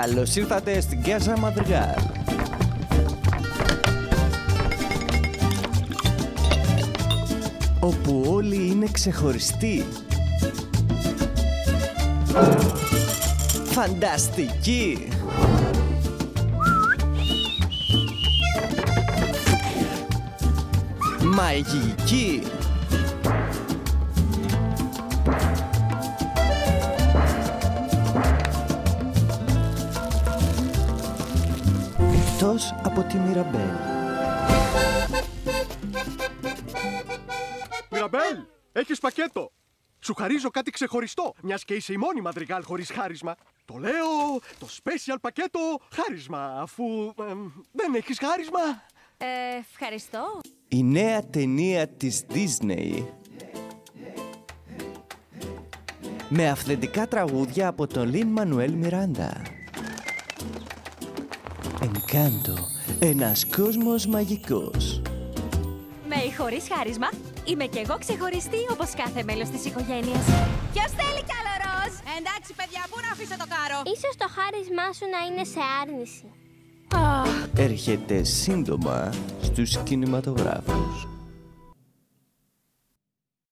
Καλώς ήρθατε στην Casa Madrigal. Όπου όλοι είναι ξεχωριστοί. Φανταστικοί. Μαγικοί. Εκτός από τη Μιραμπέλ. Μιραμπέλ, έχεις πακέτο. Σου χαρίζω κάτι ξεχωριστό, μιας και είσαι η μόνη Μαδριγάλ χωρίς χάρισμα. Το λέω, το special πακέτο χάρισμα, αφού δεν έχεις χάρισμα. Ευχαριστώ. Η νέα ταινία της Disney με αυθεντικά τραγούδια από τον Λιν Μανουέλ Μιράντα. Encanto, ένας κόσμος μαγικός. Με ή χωρίς χάρισμα, είμαι κι εγώ ξεχωριστή όπως κάθε μέλος της οικογένειας. Ποιος θέλει κι άλλο ροζ? Εντάξει, παιδιά, πού να αφήσω το κάρο? Ίσως το χάρισμά σου να είναι σε άρνηση. Έρχεται σύντομα στους κινηματογράφους.